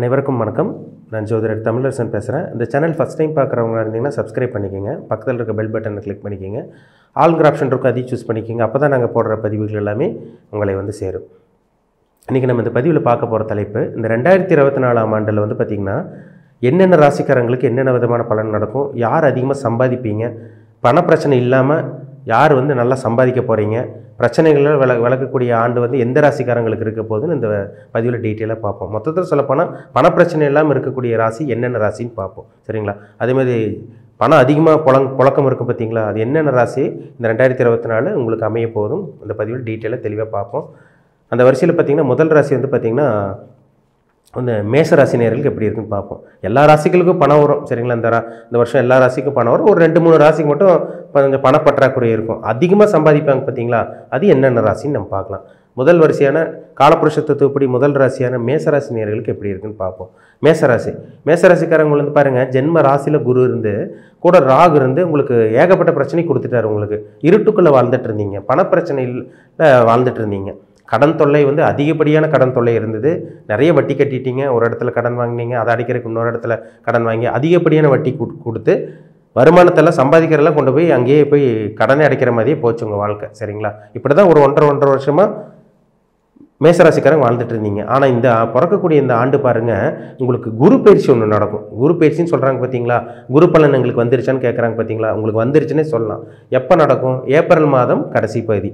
அனைவருக்கும் வணக்கம். நான் ஜோதிடர் தமிழரசன் பேசுகிறேன். இந்த சேனல் ஃபஸ்ட் டைம் பார்க்குறவங்க இருந்தீங்கன்னா சப்ஸ்கிரைப் பண்ணிக்கோங்க. பக்கத்தில் இருக்க பெல் பட்டனை கிளிக் பண்ணிக்கோங்க. ஆல்ங்கிற ஆப்ஷன் இருக்கும், அதையும் சூஸ் பண்ணிக்கோங்க. அப்போ தான் நாங்கள் போடுற பதிவுகள் எல்லாமே உங்களை வந்து சேரும். இன்றைக்கி நம்ம இந்த பதிவில் பார்க்க போகிற தலைப்பு, இந்த 2024ஆம் ஆண்டில் வந்து பார்த்திங்கன்னா என்னென்ன ராசிக்காரங்களுக்கு என்னென்ன விதமான பலன் நடக்கும், யார் அதிகமாக சம்பாதிப்பீங்க, பணப்பிரச்சனை இல்லாமல் யார் வந்து நல்லா சம்பாதிக்க போகிறீங்க, பிரச்சனைகளை விளக்கக்கூடிய ஆண்டு வந்து எந்த ராசிக்காரங்களுக்கு இருக்க போகுதுன்னு இந்த பதிவில் டீட்டெயிலாக பார்ப்போம். மொத்தத்தில் சொல்லப்போனால் பணப்பிரச்சனை இல்லாமல் இருக்கக்கூடிய ராசி என்னென்ன ராசின்னு பார்ப்போம். சரிங்களா? அதேமாதிரி பணம் அதிகமாக புழக்கம் இருக்குது பார்த்தீங்களா, அது என்னென்ன ராசி இந்த 2024 உங்களுக்கு அமைய போதும் இந்த பதிவில் டீட்டெயிலாக தெளிவாக பார்ப்போம். அந்த வரிசையில் பார்த்திங்கன்னா முதல் ராசி வந்து பார்த்திங்கன்னா அந்த மேசராசி நேயர்களுக்கு எப்படி இருக்குன்னு பார்ப்போம். எல்லா ராசிகளுக்கும் பணம் வரும். சரிங்களா? இந்த வருஷம் எல்லா ராசிக்கும் பணம் வரும். ஒரு 2-3 ராசிக்கு மட்டும் கொஞ்சம் பணப்பற்றாக்குறை இருக்கும். அதிகமாக சம்பாதிப்பாங்க பார்த்தீங்களா, அது என்னென்ன ராசின்னு நம்ம பார்க்கலாம். முதல் வரிசையான காலப்புருஷ தத்துவப்படி முதல் ராசியான மேசராசி நேயர்களுக்கு எப்படி இருக்குன்னு பார்ப்போம். மேசராசிக்காரங்க வந்து பாருங்கள், ஜென்ம ராசியில் குரு இருந்து கூட ராகு இருந்து உங்களுக்கு ஏகப்பட்ட பிரச்சனை கொடுத்துட்டாரு. உங்களுக்கு இருட்டுக்குள்ளே வாழ்ந்துட்டு இருந்தீங்க, பணப்பிரச்சனையில் வாழ்ந்துட்டு இருந்தீங்க. கடன் தொல்லை வந்து அதிகப்படியான கடன் தொல்லை இருந்தது. நிறைய வட்டி கட்டிட்டீங்க. ஒரு இடத்துல கடன் வாங்கினீங்க, அதை அடைக்கிறதுக்கு இன்னொரு இடத்துல கடன் வாங்கி அதிகப்படியான வட்டி கொடுத்து வருமானத்தெல்லாம் சம்பாதிக்கிறதெல்லாம் கொண்டு போய் அங்கேயே போய் கடனை அடைக்கிற மாதிரியே போச்சு உங்கள் வாழ்க்கை. சரிங்களா? இப்படி தான் ஒரு 1.5 வருஷமாக மேசராசிக்காரங்க வாழ்ந்துட்டு இருந்தீங்க. ஆனால் இந்த பிறக்கக்கூடிய இந்த ஆண்டு பாருங்கள், உங்களுக்கு குரு பயிற்சி ஒன்று நடக்கும். குரு பயிற்சின்னு சொல்கிறாங்க பார்த்தீங்களா, குரு பலன் எங்களுக்கு வந்துருச்சான்னு கேட்குறாங்க பார்த்தீங்களா, உங்களுக்கு வந்துருச்சுன்னே சொல்லலாம். எப்போ நடக்கும்? ஏப்ரல் மாதம் கடைசி பகுதி.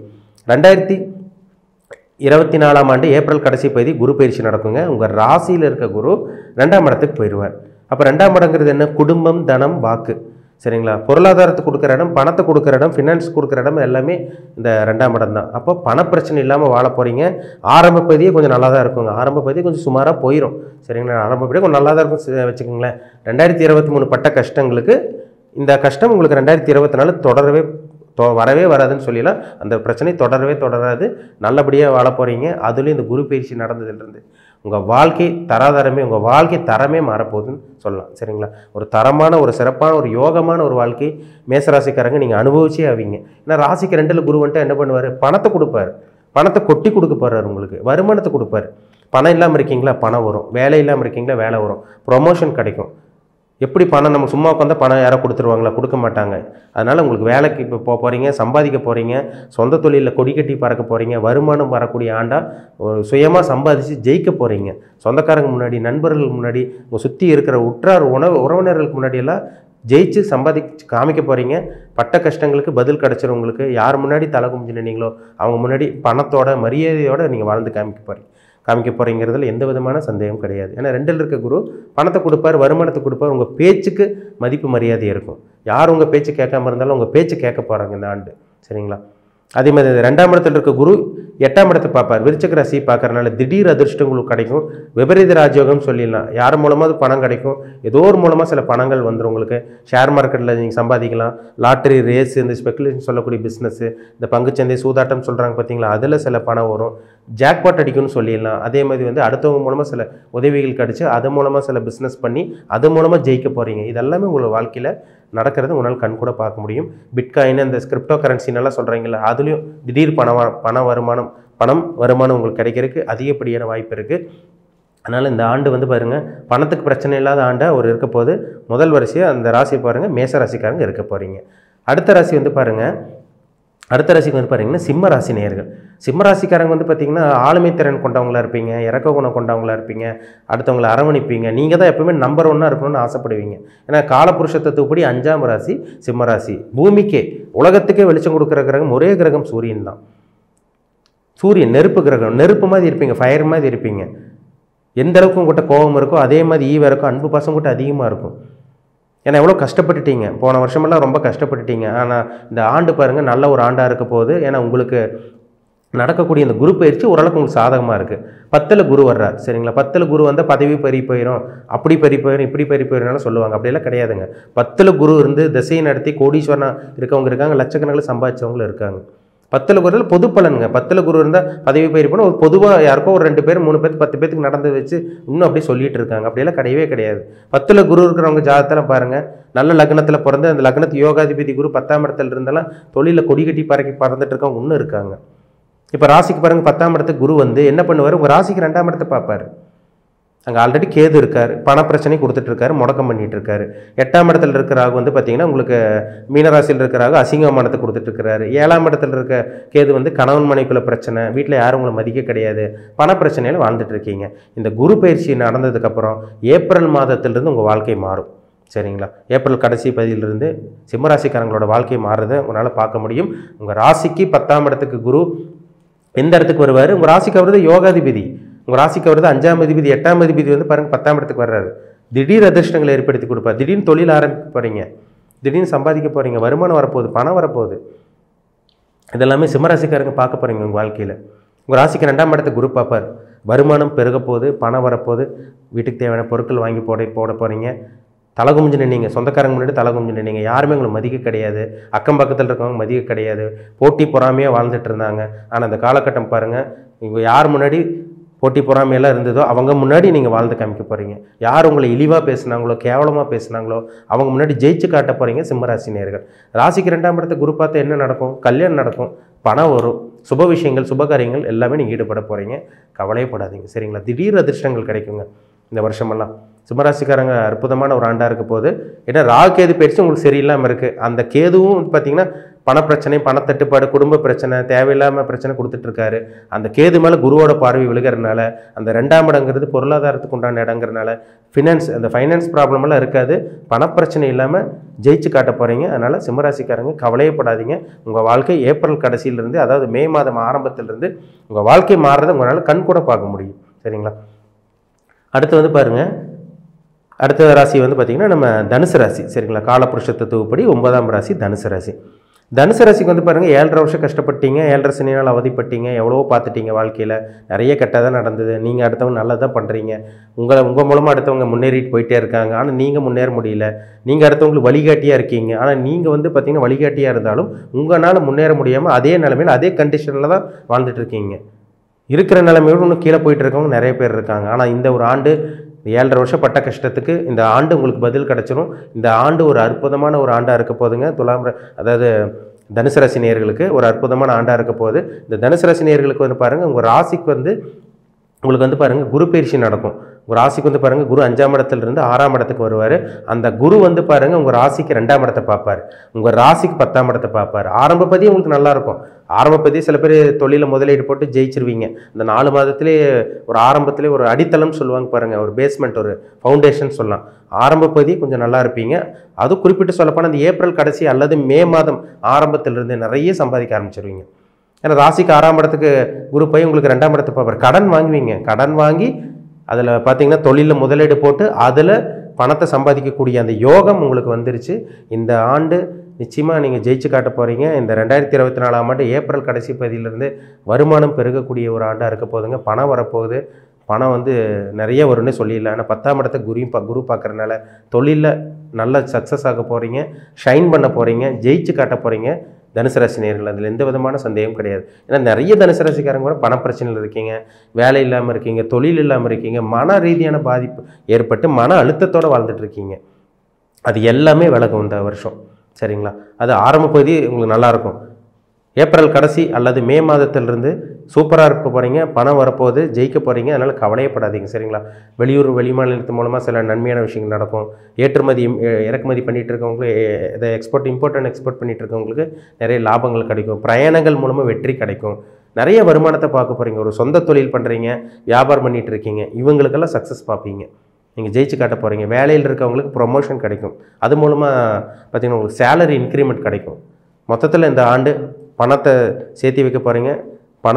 2024ஆம் ஆண்டு ஏப்ரல் கடைசி பகுதி குரு பயிற்சி நடக்குங்க. உங்கள் ராசியில் இருக்க குரு 2ஆம் இடத்துக்கு போயிடுவார். அப்போ 2ஆம் இடங்கிறது என்ன? குடும்பம், தனம், வாக்கு. சரிங்களா? பொருளாதாரத்தை கொடுக்குற இடம், பணத்தை கொடுக்குற இடம், ஃபினான்ஸ் கொடுக்குற இடம் எல்லாமே இந்த 2ஆம் இடம் தான். அப்போ பணப்பிரச்சனை இல்லாமல் வாழ போகிறீங்க. ஆரம்ப பகுதியே கொஞ்சம் நல்லா தான் இருக்குங்க. ஆரம்ப பகுதியே கொஞ்சம் சுமாராக போயிடும். சரிங்களா? ஆரம்ப பகுதியே கொஞ்சம் நல்லா தான் இருக்கும் வச்சுக்கோங்களேன். 2023 பட்ட கஷ்டங்களுக்கு இந்த கஷ்டம் உங்களுக்கு 2024 வரவே வராதுன்னு சொல்லிடலாம். அந்த பிரச்சனை தொடராது. நல்லபடியாக வாழ போகிறீங்க. அதுலேயும் இந்த குரு பயிற்சி நடந்ததுலேருந்து உங்கள் வாழ்க்கை தரமே மாறப்போகுதுன்னு சொல்லலாம். சரிங்களா? ஒரு தரமான, ஒரு சிறப்பான, ஒரு யோகமான ஒரு வாழ்க்கை மேசராசிக்காரங்க நீங்கள் அனுபவிச்சே ஆவீங்க. ஏன்னா ராசிக்கு 2ல் குரு வந்துட்டு என்ன பண்ணுவார்? பணத்தை கொடுப்பார். பணத்தை கொட்டி கொடுக்க போகிறார். உங்களுக்கு வருமானத்தை கொடுப்பார். பணம் இல்லாமல் இருக்கீங்களா, பணம் வரும். வேலை இல்லாமல் இருக்கீங்களா, வேலை வரும். ப்ரொமோஷன் கிடைக்கும். எப்படி பணம் நம்ம சும்மா உட்காந்தா பணம் யாரோ கொடுத்துருவாங்களா? கொடுக்க மாட்டாங்க. அதனால் உங்களுக்கு வேலைக்கு இப்போ போகிறீங்க, சம்பாதிக்க போகிறீங்க, சொந்த தொழிலில் கொடி கட்டி பறக்க போகிறீங்க, வருமானம் வரக்கூடிய ஆண்டாக ஒரு சுயமாக சம்பாதிச்சு ஜெயிக்க போகிறீங்க. சொந்தக்காரங்க முன்னாடி, நண்பர்கள் முன்னாடி, உங்கள் சுற்றி இருக்கிற உற்றார் உறவினர்களுக்கு முன்னாடியெல்லாம் ஜெயிச்சு சம்பாதிச்சு காமிக்க போகிறீங்க. பட்ட கஷ்டங்களுக்கு பதில் கிடச்சிரும். உங்களுக்கு யார் முன்னாடி தலை குமிஞ்சு நின்னீங்களோ அவங்க முன்னாடி பணத்தோட மரியாதையோடு நீங்கள் வாழ்ந்து காமிக்க போகிறீங்கிறதுல எந்த விதமான சந்தேகம் கிடையாது. ஏன்னா 2ல் இருக்க குரு பணத்தை கொடுப்பார், வருமானத்தை கொடுப்பார். உங்கள் பேச்சுக்கு மதிப்பு மரியாதை இருக்கும். யார் உங்கள் பேச்சு கேட்காம இருந்தாலும் உங்கள் பேச்சு கேட்க போகிறாங்க இந்த ஆண்டு. சரிங்களா? அதே மாதிரி 2ஆம் இடத்துல இருக்க குரு 8ஆம் இடத்தை பார்ப்பார். விருச்சிக ராசி பார்க்கறதுனால திடீர் அதிர்ஷ்டம் உங்களுக்கு கிடைக்கும். விபரீத ராஜயோகம் சொல்லிடலாம். யார் மூலமாக பணம் கிடைக்கும், ஏதோ ஒரு மூலமாக சில பணங்கள் வந்துடும். உங்களுக்கு ஷேர் மார்க்கெட்டில் நீங்கள் சம்பாதிக்கலாம். லாட்டரி, ரேஸ், இந்த ஸ்பெகுலேஷன் சொல்லக்கூடிய பிஸ்னஸ்ஸு, இந்த பங்குச்சந்தை, சூதாட்டம் சொல்கிறாங்க பார்த்தீங்களா, அதில் சில பணம் வரும். ஜாக்பாட் அடிக்கும்னு சொல்லிடலாம். அதே மாதிரி வந்து அடுத்தவங்க மூலமாக சில உதவிகள் கிடச்சி அது மூலமாக சில பிஸ்னஸ் பண்ணி அது மூலமாக ஜெயிக்க போகிறீங்க. இதெல்லாமே உங்கள் வாழ்க்கையில் நடக்கிறது உங்களால் கண் கூட பார்க்க முடியும். பிட்காயின், இந்த கிரிப்டோ கரன்சின்னெல்லாம் சொல்கிறீங்களா, அதுலேயும் திடீர் பணம் வருமானம் உங்களுக்கு கிடைக்கிறதுக்கு அதிகப்படியான வாய்ப்பு இருக்குது. அதனால் இந்த ஆண்டு வந்து பாருங்கள், பணத்துக்கு பிரச்சனை இல்லாத ஆண்டாக ஒரு இருக்க போது முதல் வரிசையாக அந்த ராசியை பாருங்கள், மேச ராசிக்காரங்க இருக்க போகிறீங்க. அடுத்த ராசிக்கு வந்து பாருங்கன்னா சிம்ம ராசி நேயர்கள். சிம்ம ராசிக்காரங்க வந்து பார்த்திங்கன்னா ஆளுமை திறன் கொண்டவங்களாக இருப்பீங்க, இறக்க குணம் கொண்டவங்களாக இருப்பீங்க, அடுத்தவங்களை அரவணைப்பீங்க. நீங்கள் தான் எப்பவுமே நம்பர் 1 இருக்கணும்னு ஆசைப்படுவீங்க. ஏன்னா காலப்புருஷ தத்துவப்படி 5ஆம் ராசி சிம்ம ராசி. பூமிக்கே, உலகத்துக்கே வெளிச்சம் கொடுக்குற கிரகம் ஒரே கிரகம் சூரியன் தான். சூரியன் நெருப்பு கிரகம். நெருப்பு மாதிரி இருப்பீங்க, ஃபயர் மாதிரி இருப்பீங்க. எந்த அளவுக்கு உங்கள்கிட்ட கோபம் இருக்கோ அதே மாதிரி ஈவ இருக்கும், அன்பு பாசம் கூட அதிகமாக இருக்கும். ஏன்னா எவ்வளோ கஷ்டப்பட்டுட்டீங்க, போன வருஷமெல்லாம் ரொம்ப கஷ்டப்பட்டுட்டீங்க. ஆனால் இந்த ஆண்டு பாருங்கள் நல்ல ஒரு ஆண்டாக இருக்க போகுது. ஏன்னா உங்களுக்கு நடக்கக்கூடிய இந்த குரு பயிற்சி ஓரளவுக்கு உங்களுக்கு சாதகமாக இருக்குது. 10ல் குரு வர்றார். சரிங்களா? 10ல் குரு வந்தால் பதவி பறி போயிடும், அப்படி பறி போயிடும், இப்படி பறி போயிடும்னாலும் சொல்லுவாங்க. அப்படியெல்லாம் கிடையாதுங்க. 10ல் குரு இருந்து திசையை நடத்தி கோடீஸ்வரனா இருக்கவங்க இருக்காங்க, லட்சக்கணக்கில் சம்பாதிச்சவங்களும் இருக்காங்க. 10ல் குரு பொது பலனுங்க. 10ல் குரு இருந்தால் பதவி பயிர் போனால் ஒரு பொதுவாக யாருக்கோ ஒரு 2 பேர் 3 பேர் 10 பேருக்கு நடந்து வச்சு இன்னும் அப்படியே சொல்லிட்டு இருக்காங்க. அப்படியெல்லாம் கிடையவே கிடையாது. 10ல் குரு இருக்கிறவங்க ஜாதகத்தில் பாருங்கள், நல்ல லக்னத்தில் பிறந்து அந்த லக்னத்து யோகாதிபதி குரு 10ஆம் இடத்துல இருந்தாலும் தொழிலில் கொடி கட்டி பறந்துட்டு இருக்கவங்க இன்னும் இருக்காங்க. இப்போ ராசிக்கு பாருங்கள், 10ஆம் இடத்துக்கு குரு வந்து என்ன பண்ணுவார்? உங்கள் ராசிக்கு 2ஆம் இடத்தை பார்ப்பார். அங்கே ஆல்ரெடி கேது இருக்கார், பண பிரச்சனை கொடுத்துட்ருக்காரு, முடக்கம் பண்ணிகிட்டு இருக்காரு. 8ஆம் இடத்துல இருக்கிற ராகு வந்து பார்த்திங்கன்னா உங்களுக்கு மீனராசியில் இருக்கிற ராகு அசிங்கமானத்தை கொடுத்துட்ருக்கிறாரு. 7ஆம் இடத்துல இருக்க கேது வந்து கணவன் மனைக்குள்ள பிரச்சனை, வீட்டில் யாரும் உங்களை மதிக்க கிடையாது, பண பிரச்சனையில் வாழ்ந்துட்டு இருக்கீங்க. இந்த குரு பயிற்சி நடந்ததுக்கப்புறம் ஏப்ரல் மாதத்திலிருந்து உங்கள் வாழ்க்கை மாறும். சரிங்களா? ஏப்ரல் கடைசி பகுதியிலிருந்து சிம்மராசிக்காரங்களோட வாழ்க்கை மாறுறதை உங்களால் பார்க்க முடியும். உங்கள் ராசிக்கு 10ஆம் இடத்துக்கு குரு எந்த இடத்துக்கு வருவார்? உங்கள் ராசிக்கு வருது யோகாதிபதி, உங்கள் ராசிக்கு வருது 5ஆம் அதிபதி, 8ஆம் அதிபதி வந்து பாருங்கள் 10ஆம் இடத்துக்கு வர்றாரு. திடீர் அதிர்ஷ்டங்களை ஏற்படுத்தி கொடுப்பார். திடீர்னு தொழில் ஆரம்பிக்க போகிறீங்க, திடீர்னு சம்பாதிக்க போகிறீங்க, வருமானம் வரப்போகுது, பணம் வரப்போகுது. இதெல்லாமே சிம்மராசிக்காரங்க பார்க்க போகிறீங்க உங்கள் வாழ்க்கையில். உங்கள் ராசிக்கு 2ஆம் இடத்துக்கு குரு பார்ப்பார். வருமானம் பெருக போகுது, பணம் வரப்போகுது, வீட்டுக்கு தேவையான பொருட்கள் வாங்கி போட போகிறீங்க. தலை குமிஞ்சு நின்னீங்க, சொந்தக்காரங்க முன்னாடி தலை குமிஞ்சு நின்னீங்க, யாருமே உங்களை மதிக்க கிடையாது, அக்கம் பக்கத்தில் இருக்கவங்க மதிக்க கிடையாது, போட்டி பொறாமையாக வாழ்ந்துட்டு இருந்தாங்க. ஆனால் அந்த காலகட்டம் பாருங்கள், இங்கே யார் முன்னாடி போட்டி பொறாமையெல்லாம் இருந்ததோ அவங்க முன்னாடி நீங்கள் வாழ்ந்து காமிக்க போகிறீங்க. யார் உங்களை இழிவாக பேசுனாங்களோ, கேவலமாக பேசுனாங்களோ அவங்க முன்னாடி ஜெயிச்சு காட்ட போகிறீங்க சிம்மராசி நேயர்கள். ராசிக்கு 2ஆம் இடத்தை குரு பார்த்து என்ன நடக்கும்? கல்யாணம் நடக்கும், பணம் வரும், சுப விஷயங்கள் சுபகாரியங்கள் எல்லாமே நீங்கள் ஈடுபட போகிறீங்க. கவலையப்படாதீங்க. சரிங்களா? திடீர் அதிர்ஷ்டங்கள் கிடைக்குங்க இந்த வருஷமெல்லாம். சிம்மராசிக்காரங்க அற்புதமான ஒரு ஆண்டாக இருக்க போது. ஏன்னா ராகு கேது பயிற்சி உங்களுக்கு சரியில்லாமல் இருக்குது. அந்த கேதுவும் பார்த்தீங்கன்னா பணப்பிரச்சனை, பணத்தட்டுப்பாடு, குடும்ப பிரச்சனை, தேவையில்லாமல் பிரச்சனை கொடுத்துட்ருக்காரு. அந்த கேது மேலே குருவோட பார்வை விழுகிறதுனால அந்த 2ஆம் இடங்கிறது பொருளாதாரத்துக்கு உண்டான இடங்கிறதுனால அந்த ஃபைனான்ஸ் ப்ராப்ளமெல்லாம் இருக்காது. பணப்பிரச்சனை இல்லாமல் ஜெயிச்சு காட்ட போகிறீங்க. அதனால் சிம்மராசிக்காரங்க கவலையப்படாதீங்க. உங்கள் வாழ்க்கை ஏப்ரல் கடைசியிலிருந்து, அதாவது மே மாதம் ஆரம்பத்திலிருந்து உங்கள் வாழ்க்கை மாறுறதை உங்களால் கண் கூட பார்க்க முடியும். சரிங்களா? அடுத்து வந்து பாருங்கள், அடுத்த ராசி வந்து பார்த்திங்கன்னா நம்ம தனுசு ராசி. சரிங்களா? காலபுருஷ தத்துவப்படி 9ஆம் ராசி தனுசு ராசி. தனுசு ராசிக்கு வந்து பாருங்கள் 7.5 வருஷம் கஷ்டப்பட்டீங்க, 7.5 சனினால் அவதிப்பட்டீங்க, எவ்வளவோ பார்த்துட்டீங்க, வாழ்க்கையில் நிறைய கெட்டதாக தான் நடந்தது. நீங்கள் அடுத்தவங்க நல்லா தான் பண்ணுறீங்க, உங்கள் மூலமாக அடுத்தவங்க முன்னேறிட்டு போயிட்டே இருக்காங்க. ஆனால் நீங்கள் முன்னேற முடியல. நீங்கள் அடுத்தவங்களுக்கு வழிகாட்டியாக இருக்கீங்க. ஆனால் நீங்கள் வந்து பார்த்திங்கன்னா வழிகாட்டியாக இருந்தாலும் உங்களால் முன்னேற முடியாமல் அதே நிலைமையில் அதே கண்டிஷனில் தான் வாழ்ந்துட்டு இருக்கீங்க. இருக்கிற நிலைமையோடு இன்னும் கீழே போயிட்டு இருக்கவங்க நிறைய பேர் இருக்காங்க. ஆனால் இந்த ஒரு ஆண்டு 7.5 வருஷம் பட்ட கஷ்டத்துக்கு இந்த ஆண்டு உங்களுக்கு பதில் கிடச்சிடும். இந்த ஆண்டு ஒரு அற்புதமான ஒரு ஆண்டாக இருக்க போதுங்க. அதாவது தனுசு ராசி நேயர்களுக்கு ஒரு அற்புதமான ஆண்டாக இருக்க போகுது. இந்த தனுசு ராசி நேயர்களுக்கு வந்து பாருங்கள், உங்கள் ராசிக்கு வந்து உங்களுக்கு வந்து பாருங்கள் குரு பயிற்சி நடக்கும். உங்கள் ராசிக்கு வந்து பாருங்கள் குரு 5ஆம் இடத்துலேருந்து 6ஆம் இடத்துக்கு வருவார். அந்த குரு வந்து பாருங்கள் உங்கள் ராசிக்கு 2ஆம் இடத்தை பார்ப்பார், உங்கள் ராசிக்கு 10ஆம் இடத்தை பார்ப்பார். ஆரம்ப பதிவு உங்களுக்கு நல்லாயிருக்கும். ஆரம்ப பதிவு சில பேர் தொழிலில் முதலீடு போட்டு ஜெயிச்சிருவீங்க. இந்த 4 மாதத்துலேயே ஒரு ஆரம்பத்திலே ஒரு அடித்தளம் சொல்லுவாங்க பாருங்கள், ஒரு பேஸ்மெண்ட், ஒரு ஃபவுண்டேஷன் சொல்லலாம். ஆரம்ப பதிவு கொஞ்சம் நல்லா இருப்பீங்க. அதுவும் குறிப்பிட்டு சொல்லப்போனால் அந்த ஏப்ரல் கடைசி அல்லது மே மாதம் ஆரம்பத்திலிருந்து நிறைய சம்பாதிக்க ஆரம்பிச்சிருவீங்க. ஏன்னா ராசிக்கு 6ஆம் இடத்துக்கு குரு போய் உங்களுக்கு 2ஆம் இடத்தை பார்ப்பார். கடன் வாங்குவீங்க, கடன் வாங்கி அதில் பார்த்தீங்கன்னா தொழிலில் முதலீடு போட்டு அதில் பணத்தை சம்பாதிக்கக்கூடிய அந்த யோகம் உங்களுக்கு வந்துருச்சு. இந்த ஆண்டு நிச்சயமாக நீங்கள் ஜெயிச்சு காட்ட போகிறீங்க. இந்த 2024ஆம் ஆண்டு ஏப்ரல் கடைசி பகுதியிலேருந்து வருமானம் பெருகக்கூடிய ஒரு ஆண்டாக இருக்க போதுங்க. பணம் வரப்போகுது, பணம் வந்து நிறைய வரும்னு சொல்லிடலாம். ஆனால் 10ஆம் இடத்தை குரு பார்க்குறதுனால தொழிலில் நல்ல சக்ஸஸ் ஆக போகிறீங்க, ஷைன் பண்ண போகிறீங்க, ஜெயிச்சு காட்ட போகிறீங்க தனுசு ராசி நேயர்கள். அதில் எந்த விதமான சந்தேகம் கிடையாது. ஏன்னா நிறைய தனுசு ராசிக்காரங்க கூட பணப்பிரச்சனையில் இருக்கீங்க, வேலை இல்லாமல் இருக்கீங்க, தொழில் இல்லாமல் இருக்கீங்க, மன ரீதியான பாதிப்பு ஏற்பட்டு மன அழுத்தத்தோடு வாழ்ந்துட்டு இருக்கீங்க. அது எல்லாமே விலகும் இந்த வருஷம். சரிங்களா? அது ஆரம்ப பகுதி உங்களுக்கு நல்லாயிருக்கும். ஏப்ரல் கடைசி அல்லது மே மாதத்திலிருந்து சூப்பராக இருக்க போகிறீங்க, பணம் வரப்போகுது, ஜெயிக்க போகிறீங்க. அதனால் கவலையப்படாதீங்க. சரிங்களா? வெளியூர் வெளிமாநிலத்து மூலமாக சில நன்மையான விஷயங்கள் நடக்கும். ஏற்றுமதி இறக்குமதி பண்ணிகிட்டு இருக்கவங்களுக்கு, இதை இம்போர்ட் அண்ட் எக்ஸ்போர்ட் பண்ணிகிட்டு இருக்கவங்களுக்கு நிறைய லாபங்கள் கிடைக்கும். பிரயாணங்கள் மூலமாக வெற்றி கிடைக்கும். நிறைய வருமானத்தை பார்க்க போகிறீங்க. ஒரு சொந்த தொழில் பண்ணுறீங்க, வியாபாரம் பண்ணிகிட்டு இருக்கீங்க, இவங்களுக்கெல்லாம் சக்ஸஸ் பார்ப்பீங்க. நீங்கள் ஜெயிச்சு காட்ட போகிறீங்க. வேலையில் இருக்கவங்களுக்கு ப்ரொமோஷன் கிடைக்கும். அது மூலமாக பார்த்திங்கன்னா உங்களுக்கு சேலரி இன்க்ரிமெண்ட் கிடைக்கும். மொத்தத்தில் இந்த ஆண்டு பணத்தை சேர்த்து வைக்க போகிறீங்க.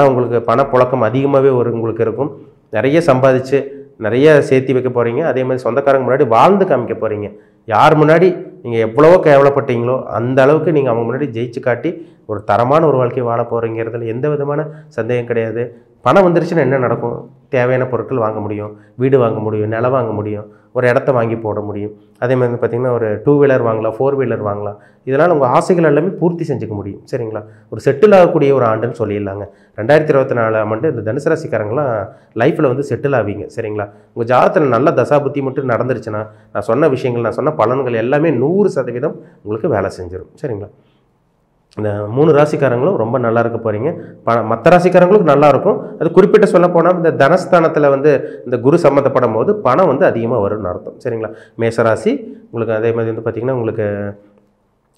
உங்களுக்கு பணப்புழக்கம் அதிகமாகவே உங்களுக்கு இருக்கும். நிறைய சம்பாதிச்சு நிறைய சேர்த்து வைக்க போகிறீங்க. அதே மாதிரி சொந்தக்காரங்க முன்னாடி வாழ்ந்து காமிக்க போகிறீங்க. யார் முன்னாடி நீங்கள் எவ்வளவோ கேவலப்பட்டீங்களோ அந்த அளவுக்கு நீங்கள் அவங்க முன்னாடி ஜெயிச்சு காட்டி ஒரு தரமான ஒரு வாழ்க்கையை வாழ போகிறீங்கிறதுல எந்த விதமான சந்தேகம் கிடையாது. பணம் வந்துருச்சுன்னா என்ன நடக்கும்? தேவையான பொருட்கள் வாங்க முடியும், வீடு வாங்க முடியும், நிலம் வாங்க முடியும், ஒரு இடத்த வாங்கி போட முடியும். அதே மாதிரி பார்த்திங்கன்னா ஒரு 2 வீலர் வாங்கலாம், 4 வீலர் வாங்கலாம். இதனால் உங்கள் ஆசைகள் எல்லாமே பூர்த்தி செஞ்சுக்க முடியும். சரிங்களா? ஒரு செட்டில் ஆகக்கூடிய ஒரு ஆண்டுன்னு சொல்லிடலாங்க. 2024ஆம் ஆண்டு இந்த தனுசு ராசிக்காரங்களாம் லைஃப்பில் வந்து செட்டில் ஆவீங்க. சரிங்களா? உங்கள் ஜாதகத்தில் நல்ல தசாபுத்தி மட்டும் நடந்துருச்சுன்னா நான் சொன்ன விஷயங்கள், நான் சொன்ன பலன்கள் எல்லாமே 100% உங்களுக்கு வேலை செஞ்சிடும். சரிங்களா? இந்த 3 ராசிக்காரங்களும் ரொம்ப நல்லா இருக்க போகிறீங்க. மற்ற ராசிக்காரங்களுக்கு நல்லாயிருக்கும். அது குறிப்பிட்டு சொல்ல போனால் இந்த தனஸ்தானத்தில் வந்து இந்த குரு சம்மந்தப்படும் போது பணம் வந்து அதிகமாக வரும்னு அர்த்தம். சரிங்களா? மேசராசி உங்களுக்கு அதே மாதிரி வந்து பார்த்திங்கன்னா உங்களுக்கு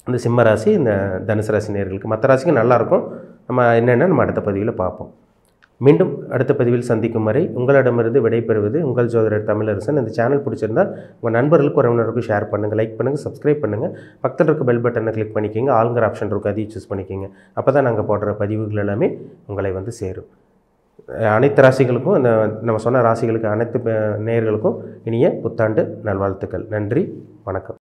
இந்த சிம்ம ராசி, இந்த தனுசு ராசி நேயர்களுக்கு, மற்ற ராசிக்கு நல்லாயிருக்கும். நம்ம என்னென்ன நம்ம அடுத்த பதிவில் பார்ப்போம். மீண்டும் அடுத்த பதிவில் சந்திக்கும் வரை உங்களிடமிருந்து விடைபெறுவது உங்கள் ஜோதிடர் தமிழரசன். இந்த சேனல் பிடிச்சிருந்தால் உங்கள் நண்பர்களுக்கு உறவினருக்கும் ஷேர் பண்ணுங்கள், லைக் பண்ணுங்கள், சப்ஸ்கிரைப் பண்ணுங்கள். பக்கத்தில் இருக்க பெல் பட்டனை கிளிக் பண்ணிக்கோங்க. ஆளுங்கிற ஆப்ஷன் இருக்கும், அதையும் சூஸ் பண்ணிக்கோங்க. அப்போ தான் நாங்கள் போடுற பதிவுகள் எல்லாமே உங்களை வந்து சேரும். அனைத்து ராசிகளுக்கும் இந்த நம்ம சொன்ன ராசிகளுக்கு அனைத்து நேயர்களுக்கும் இனிய புத்தாண்டு நல்வாழ்த்துக்கள். நன்றி, வணக்கம்.